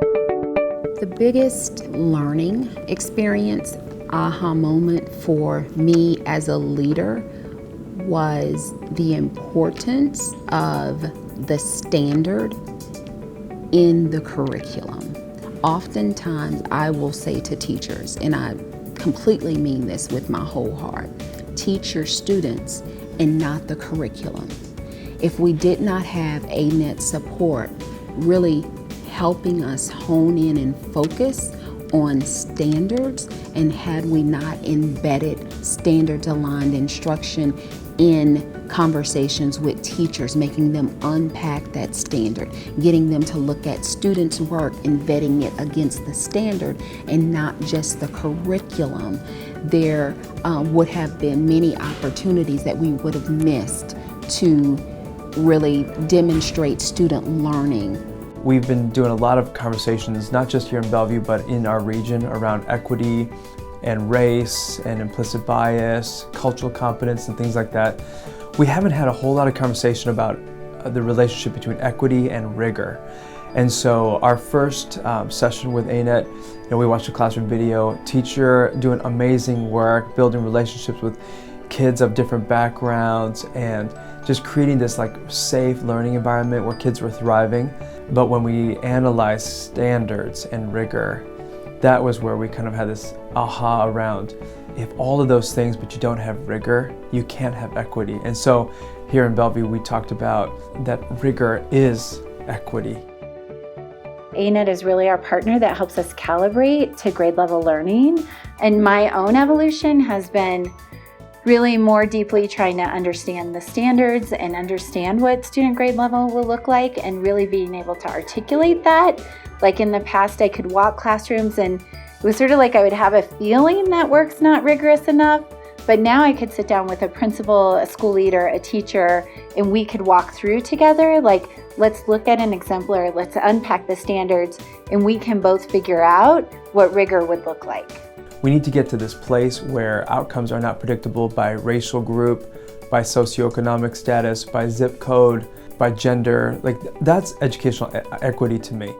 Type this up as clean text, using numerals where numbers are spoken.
The biggest learning experience, aha moment for me as a leader was the importance of the standard in the curriculum. Oftentimes I will say to teachers, and I completely mean this with my whole heart, teach your students and not the curriculum. If we did not have ANet support really helping us hone in and focus on standards, and had we not embedded standards aligned instruction in conversations with teachers, making them unpack that standard, getting them to look at students' work and vetting it against the standard and not just the curriculum, there would have been many opportunities that we would have missed to really demonstrate student learning. We've been doing a lot of conversations, not just here in Bellevue, but in our region around equity and race and implicit bias, cultural competence and things like that. We haven't had a whole lot of conversation about the relationship between equity and rigor. And so our first session with ANet, we watched a classroom video, teacher doing amazing work, building relationships with kids of different backgrounds and just creating this safe learning environment where kids were thriving. But when we analyzed standards and rigor, that was where we kind of had this aha around, if all of those things but you don't have rigor, you can't have equity. And so here in Bellevue we talked about that rigor is equity. ANet is really our partner that helps us calibrate to grade level learning. And my own evolution has been really more deeply trying to understand the standards and understand what student grade level will look like, and really being able to articulate that. Like in the past, I could walk classrooms and it was sort of like I would have a feeling that work's not rigorous enough, but now I could sit down with a principal, a school leader, a teacher, and we could walk through together, let's look at an exemplar, let's unpack the standards, and we can both figure out what rigor would look like. We need to get to this place where outcomes are not predictable by racial group, by socioeconomic status, by zip code, by gender. That's educational equity to me.